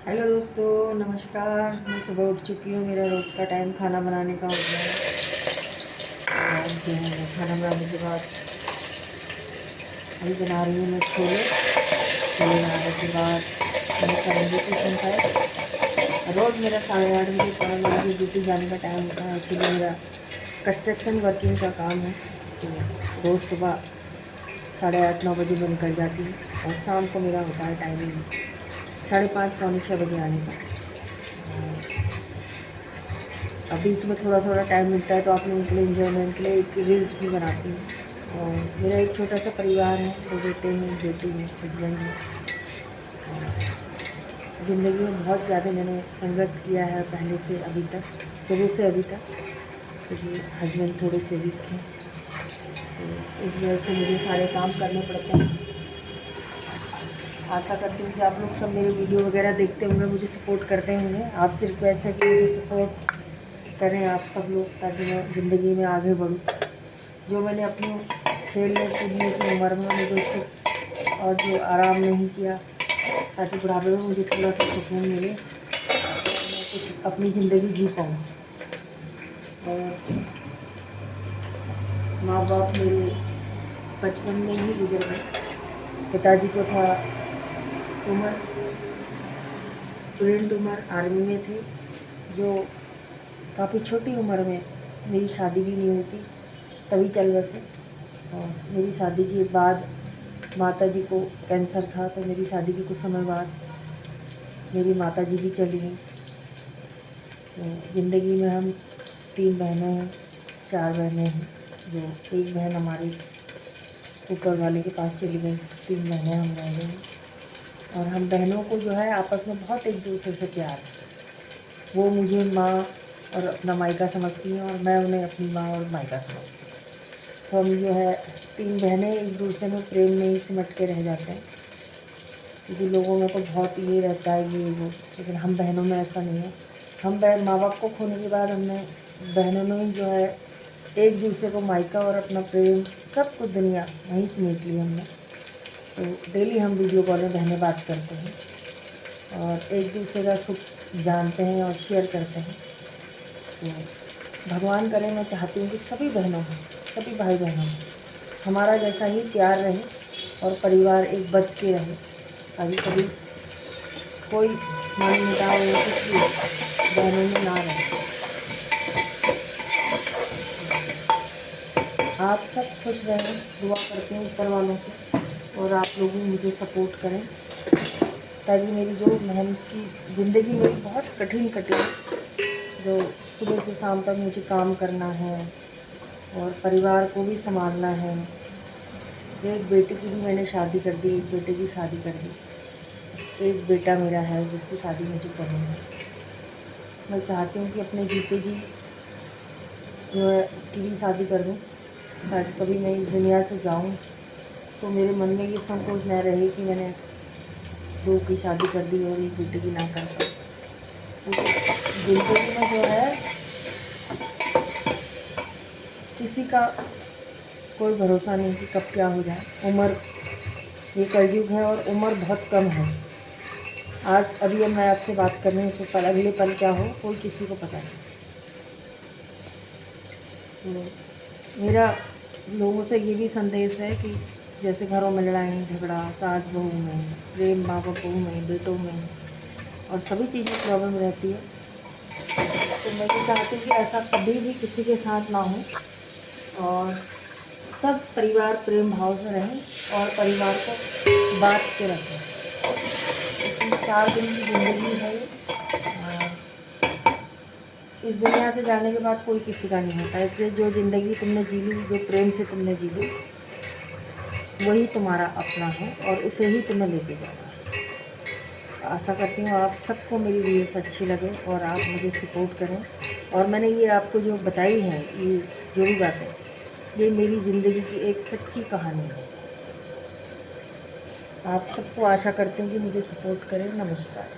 Hello दोस्तों, नमस्कार। मैं सुबह उठ चुकी हूँ। मेरा रोज़ का टाइम खाना बनाने का हो गया है। और जो है खाना बनाने के बाद अभी बना रही हूँ मैं छोले। छोले बनाने के बाद मैं करेंगे टिफिन टाइम। रोज़ मेरा 8:30 बजे 9 बजे ड्यूटी जाने का टाइम होता है। एक्चुअली मेरा कंस्ट्रक्शन वर्किंग का काम है, तो रोज़ सुबह 8:30 9 बजे मैं निकल जाती हूँ और शाम को मेरा होता है टाइमिंग 5:30 पौने 6 बजे आने का। अब बीच में थोड़ा थोड़ा टाइम मिलता है तो आप लोगों के लिए इंजॉयमेंट के लिए एक रील्स भी बनाती हूँ। और मेरा एक छोटा सा परिवार है, 2 बेटे हैं, बेटी है, हस्बैंड है। ज़िंदगी में बहुत ज़्यादा मैंने संघर्ष किया है पहले से अभी तक, शुरू से अभी तक, क्योंकि हस्बैंड थोड़े से वीक हैं, तो इस वजह से मुझे सारे काम करने पड़ते हैं। आशा करती हूँ कि आप लोग सब मेरे वीडियो वगैरह देखते होंगे, मुझे सपोर्ट करते होंगे। आपसे रिक्वेस्ट है कि मुझे सपोर्ट करें आप सब लोग, ताकि मैं ज़िंदगी में आगे बढ़ूँ। जो मैंने अपनी खेलने कूदने की उम्र में मुझे सुख और जो आराम नहीं किया, ताकि बुढ़ापे में मुझे थोड़ा सा सुकून मिले और मैं कुछ अपनी ज़िंदगी जी पाऊँ। और माँ बाप मेरे बचपन में ही गुजर गए। पिताजी को था उम्र, स्टूडेंट उम्र, आर्मी में थे, जो काफ़ी छोटी उम्र में मेरी शादी भी नहीं हुई थी, तभी चल बसे। और मेरी शादी के बाद माताजी को कैंसर था, तो मेरी शादी के कुछ समय बाद मेरी माताजी भी चली गई। तो ज़िंदगी में हम 3 बहनें हैं, 4 बहनें हैं, जो एक बहन हमारी ऊपर वाले के पास चली गई, 3 बहनें हम रह गए। और हम बहनों को जो है आपस में बहुत एक दूसरे से प्यार है। वो मुझे माँ और अपना मायका समझती हैं और मैं उन्हें अपनी माँ और मायका समझती हूँ। तो हम जो है 3 बहनें एक दूसरे में प्रेम में ही सिमट के रह जाते हैं, क्योंकि लोगों में तो बहुत ये रहता है ये वो, लेकिन हम बहनों में ऐसा नहीं है। हम बहन माँ बाप को खोने के बाद हमने बहनों में ही जो है एक दूसरे को मायका और अपना प्रेम सब कुछ दुनिया वहीं समेट ली हमने। तो डेली हम वीडियो कॉल में बहनें बात करते हैं और एक दूसरे का सुख जानते हैं और शेयर करते हैं। तो भगवान करे, मैं चाहती हूँ कि सभी बहनों में, सभी भाई बहनों में हमारा जैसा ही प्यार रहे और परिवार एक बच के रहे। कभी कभी कोई मनमुटाव या कुछ भी बहनों में ना रहे। आप सब खुश रहें, दुआ करते हैं ऊपर वालों से, और आप लोग भी मुझे सपोर्ट करें, ताकि मेरी जो मेहनत की ज़िंदगी मेरी बहुत कठिन कटी, जो सुबह से शाम तक मुझे काम करना है और परिवार को भी संभालना है। एक बेटे की भी मैंने शादी कर दी, एक बेटे की शादी कर दी, एक बेटा मेरा है जिसकी शादी मुझे करनी है। मैं चाहती हूँ कि अपने जीते जी जो है इसकी भी शादी कर दूँ, ताकि कभी मैं इस दुनिया से जाऊँ तो मेरे मन में ये संकोच न रहे कि मैंने 2 की शादी कर दी और एक बेटे की ना कर पाई। तो ज़िंदगी में जो है किसी का कोई भरोसा नहीं कि कब क्या हो जाए। उम्र, ये कलयुग है और उम्र बहुत कम है। आज अभी अब मैं आपसे बात कर रही हूँ तो कल अगले पल क्या हो कोई किसी को पता नहीं। तो मेरा लोगों से ये भी संदेश है कि जैसे घरों में लड़ाई झगड़ा, सास बहू में, प्रेम माँ बापों में, बेटों में, और सभी चीज़ें प्रॉब्लम रहती है। तो मैं ये चाहती हूँ कि ऐसा कभी भी किसी के साथ ना हो और सब परिवार प्रेम भाव से रहें और परिवार को बांट के रखें। क्योंकि 4 दिन की ज़िंदगी है और इस दुनिया से जाने के बाद कोई किसी का नहीं होता। इसलिए जो ज़िंदगी तुमने जी ली, जो प्रेम से तुमने जी ली, वही तुम्हारा अपना है और उसे ही तुम्हें लेके जाना है। तो आशा करती हूँ आप सबको मेरी वीडियोस अच्छी लगे और आप मुझे सपोर्ट करें। और मैंने ये आपको जो बताई है, ये जो भी बातें, ये मेरी ज़िंदगी की एक सच्ची कहानी है। आप सबको आशा करती हूँ कि मुझे सपोर्ट करें। नमस्कार।